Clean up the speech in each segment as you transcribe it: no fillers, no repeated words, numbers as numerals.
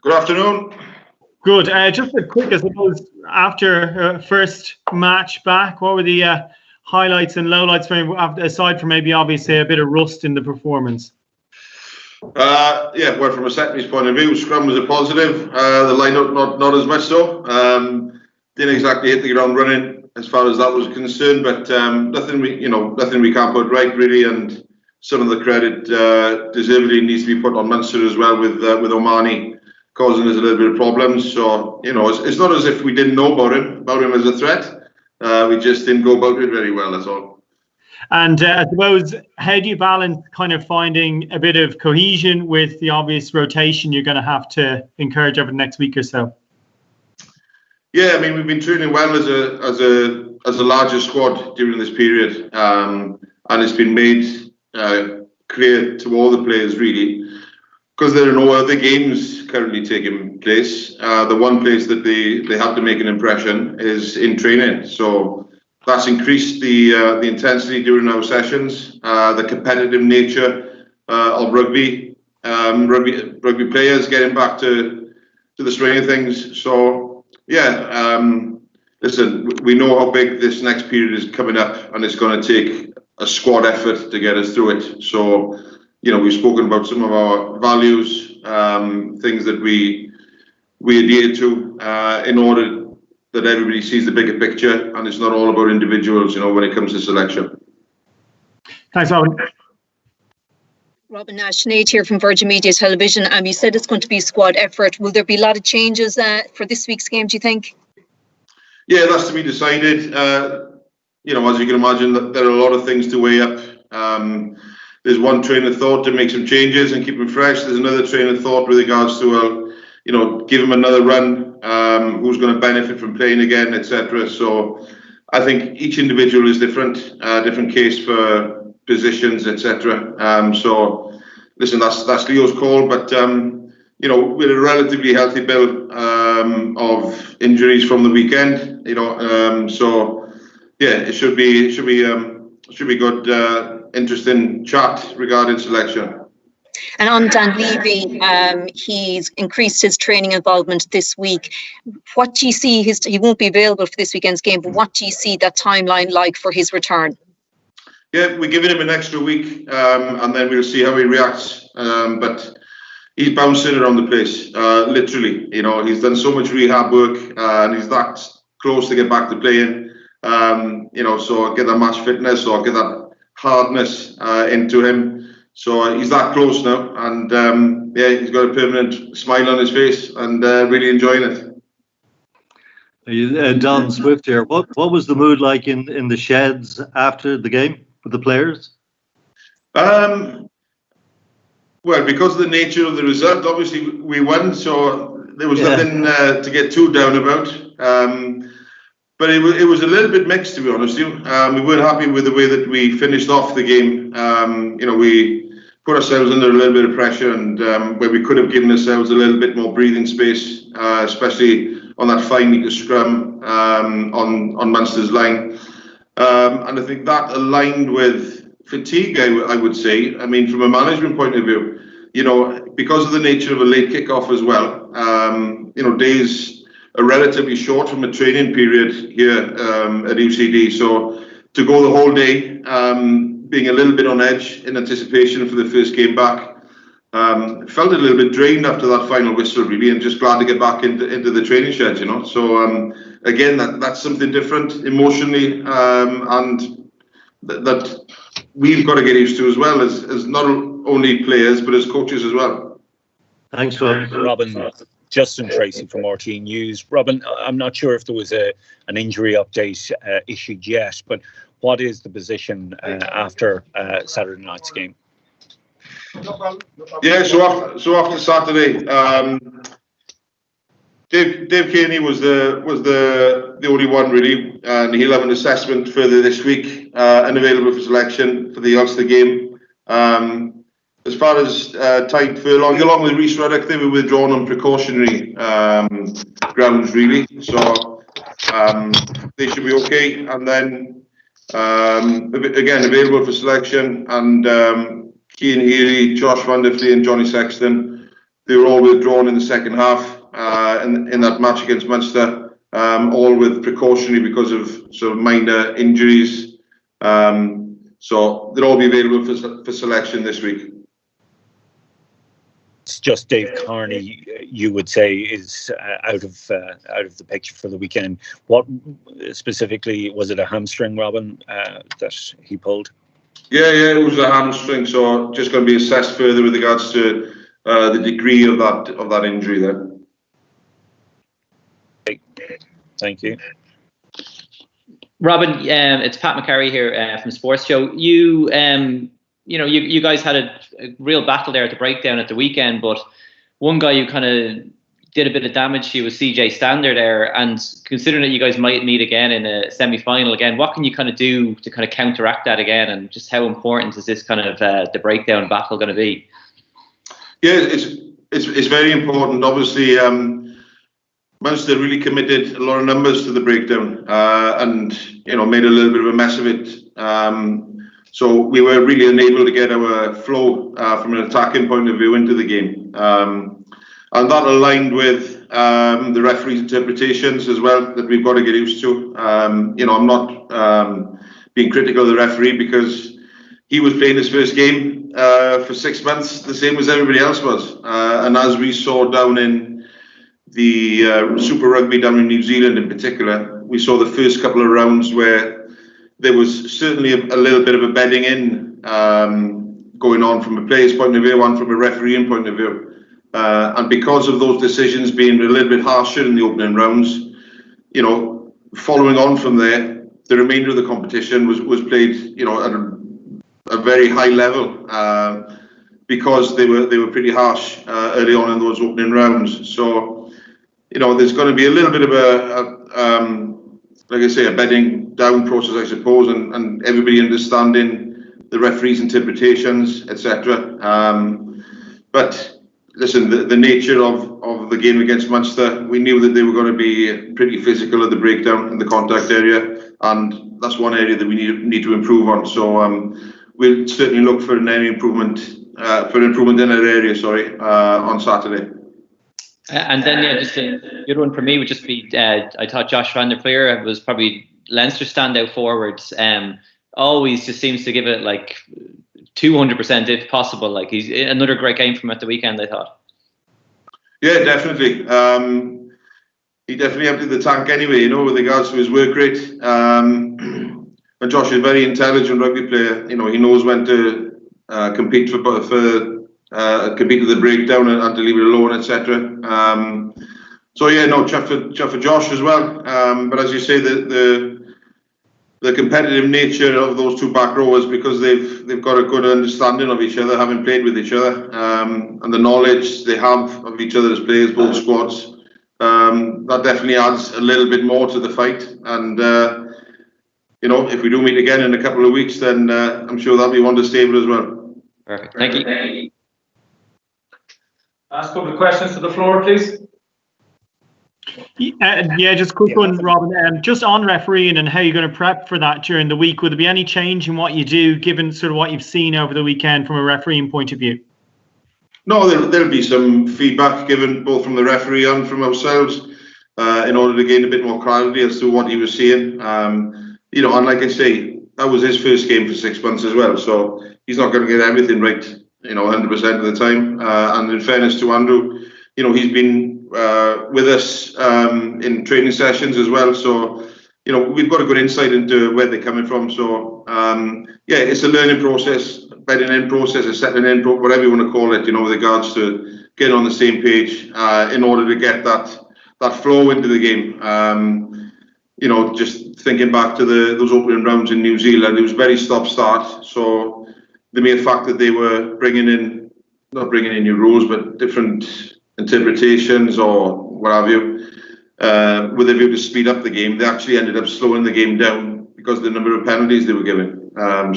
Good afternoon. Good. Just a quick, I suppose, after first match back, what were the highlights and lowlights for you, aside from maybe obviously a bit of rust in the performance? Well, from a set-piece point of view, Scrum was a positive. The lineup not as much so. Didn't exactly hit the ground running as far as that was concerned, but nothing we can't put right really, and some of the credit deservedly needs to be put on Munster as well with Omani causing us a little bit of problems. So it's not as if we didn't know about him as a threat. We just didn't go about it very well. That's all. And I suppose, how do you balance kind of finding a bit of cohesion with the obvious rotation you're going to have to encourage over the next week or so? Yeah, I mean, we've been training well as a larger squad during this period, and it's been made clear to all the players really, because there are no other games currently taking place. The one place that they have to make an impression is in training. So that's increased the intensity during our sessions, the competitive nature of rugby players getting back to the swing of things. So yeah, listen, we know how big this next period is coming up, and it's going to take a squad effort to get us through it. So we've spoken about some of our values, things that we adhere to in order that everybody sees the bigger picture, and it's not all about individuals, when it comes to selection. Thanks, Robin. Robin Nash, Nate here from Virgin Media Television. You said it's going to be a squad effort. Will there be a lot of changes for this week's game, do you think? Yeah, that's to be decided. As you can imagine, there are a lot of things to weigh up. There's one train of thought to make some changes and keep them fresh. There's another train of thought with regards to, give them another run. Who's going to benefit from playing again, etc. So I think each individual is different case for positions, etc. So listen, that's Leo's call, but with a relatively healthy bill of injuries from the weekend, so yeah, it should be good. Interesting chat regarding selection. And on Dan Leavy, he's increased his training involvement this week. What do you see? He won't be available for this weekend's game, but what do you see that timeline like for his return? Yeah, we're giving him an extra week, and then we'll see how he reacts. But he's bouncing around the place, literally. He's done so much rehab work, and he's that close to get back to playing. So get that match fitness or get that hardness into him. So he's that close now, and he's got a permanent smile on his face and really enjoying it. Don Swift here. What was the mood like in the sheds after the game with the players? Well, because of the nature of the result, obviously we won, so there was nothing to get too down about. But it was a little bit mixed, to be honest with you. We weren't happy with the way that we finished off the game. We put ourselves under a little bit of pressure, and where we could have given ourselves a little bit more breathing space, especially on that 5 metre scrum on Munster's line. And I think that aligned with fatigue, I would say. I mean, from a management point of view, because of the nature of a late kick-off as well, days are relatively short from a training period here at UCD. So to go the whole day, being a little bit on edge in anticipation for the first game back, felt a little bit drained after that final whistle, really, and just glad to get back into the training shed, So again, that's something different emotionally, and that we've got to get used to as well as not only players but as coaches as well. Thanks, Robin. Justin Tracy from RT News. Robin, I'm not sure if there was an injury update issued yet, but what is the position after Saturday night's game? Yeah, so after Saturday, Dave Kearney was the only one really, and he'll have an assessment further this week, unavailable for selection for the Ulster game. As far as Tyke Furlong, along with Rhys Ruddock, they were withdrawn on precautionary grounds, really. So they should be okay. And then, again, available for selection. And Cian Healy, Josh Van der Vliet and Johnny Sexton they were all withdrawn in the second half in that match against Munster, all with precautionary because of sort of minor injuries. So they'll all be available for selection this week. It's just Dave Carney, you would say, is out of the picture for the weekend. What specifically, was it a hamstring, Robin, that he pulled? Yeah, it was a hamstring. So just going to be assessed further with regards to the degree of that injury there. Thank you. Robin, it's Pat McCarry here from Sports Show. You guys had a real battle there at the breakdown at the weekend, but one guy who kind of did a bit of damage to you was CJ Stander there. And considering that you guys might meet again in a semi-final again, what can you kind of do to kind of counteract that again? And just how important is this kind of the breakdown battle going to be? Yeah, it's very important. Obviously, Munster really committed a lot of numbers to the breakdown and made a little bit of a mess of it. So we were really unable to get our flow from an attacking point of view into the game. And that aligned with the referee's interpretations as well that we've got to get used to. I'm not being critical of the referee because he was playing his first game for 6 months, the same as everybody else was. And as we saw down in the Super Rugby down in New Zealand in particular, we saw the first couple of rounds where there was certainly a little bit of a bedding in going on from a player's point of view and from a refereeing point of view. And because of those decisions being a little bit harsher in the opening rounds, following on from there, the remainder of the competition was played, at a very high level because they were pretty harsh early on in those opening rounds. So, there's going to be a little bit of a bedding down process, I suppose, and everybody understanding the referee's interpretations, etc. But listen, the nature of the game against Munster, we knew that they were going to be pretty physical at the breakdown in the contact area, and that's one area that we need to improve on. So we'll certainly look for an improvement in that area. On Saturday. And then, just the other one for me would just be, I thought Josh van der Fleer was probably Leinster standout forwards. Always just seems to give it like 200% if possible. Like he's another great game from at the weekend, I thought. Yeah, definitely. He definitely emptied the tank anyway, with regards to his work rate. And Josh is a very intelligent rugby player. He knows when to compete compete with the breakdown and to leave it alone, etc. Chuff for Josh as well. But as you say, the competitive nature of those two back rowers, because they've got a good understanding of each other, having played with each other, and the knowledge they have of each other as players, both squads, that definitely adds a little bit more to the fight. And if we do meet again in a couple of weeks, then I'm sure that'll be one to stable as well. Perfect. Thank you. Last couple of questions to the floor, please. Just quick one, Robin. Just on refereeing and how you're going to prep for that during the week, will there be any change in what you do, given sort of what you've seen over the weekend from a refereeing point of view? No, there'll be some feedback given both from the referee and from ourselves in order to gain a bit more clarity as to what he was seeing. And like I say, that was his first game for 6 months as well, so he's not going to get everything right, 100% of the time. And in fairness to Andrew, he's been with us in training sessions as well, so we've got a good insight into where they're coming from. So it's a learning process, bedding in process, a settling in, whatever you want to call it, with regards to getting on the same page in order to get that flow into the game. Just thinking back to those opening rounds in New Zealand, it was very stop-start. So the mere fact that they were not bringing in new rules, but different interpretations or what have you, with a view to speed up the game, they actually ended up slowing the game down because of the number of penalties they were given. By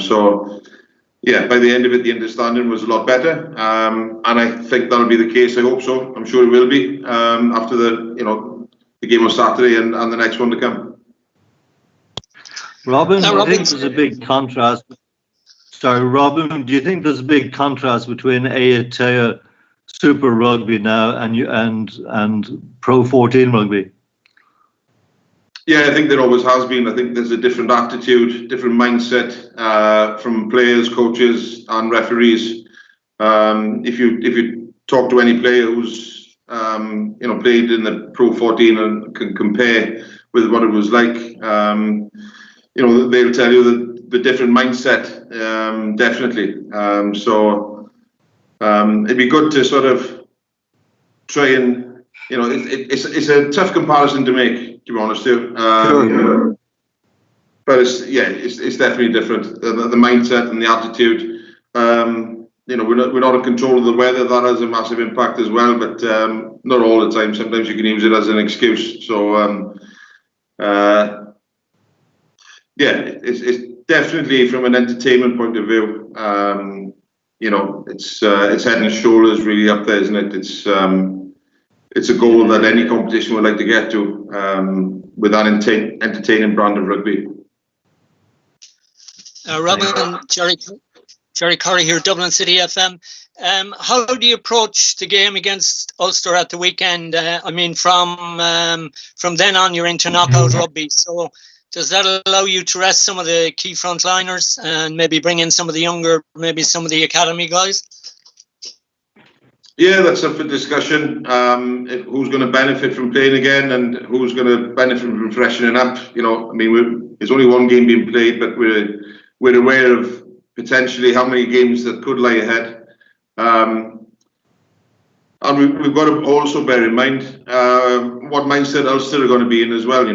the end of it, the understanding was a lot better, and I think that'll be the case. I hope so. I'm sure it will be after the game on Saturday and the next one to come. Robin, I think there's a big contrast. Sorry, Robin, do you think there's a big contrast between Aotea Super Rugby now and Pro 14 Rugby? Yeah, I think there always has been. I think there's a different attitude, different mindset from players, coaches, and referees. If you talk to any player who's played in the Pro 14 and can compare with what it was like, they'll tell you that the different mindset, definitely. So it'd be good to sort of try and, it's a tough comparison to make, to be honest with you. Sure. But it's definitely different. The mindset and the attitude. We're not in control of the weather. That has a massive impact as well, but not all the time. Sometimes you can use it as an excuse. So it's definitely from an entertainment point of view. It's head and shoulders really up there, isn't it? It's a goal that any competition would like to get to with that entertaining brand of rugby. Robin, Jerry Curry here, Dublin City FM. How do you approach the game against Ulster at the weekend? From then on, you're into knockout rugby. So does that allow you to rest some of the key frontliners and maybe bring in some of the younger, maybe some of the academy guys? Yeah, that's up for discussion. Who's going to benefit from playing again and who's going to benefit from freshening up? There's only one game being played, but we're aware of potentially how many games that could lie ahead. And we've got to also bear in mind what mindset Ulster are going to be in as well.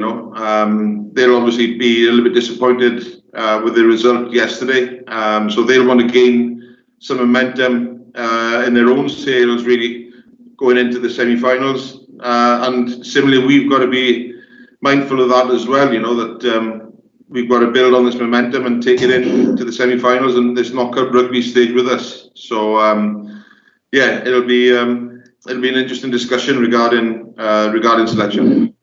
They'll obviously be a little bit disappointed with the result yesterday. So they'll want to gain some momentum in their own sails, really, going into the semi-finals. And similarly, we've got to be mindful of that as well, that we've got to build on this momentum and take it into the semi-finals and this knockout rugby stage with us. So it'll be an interesting discussion regarding selection.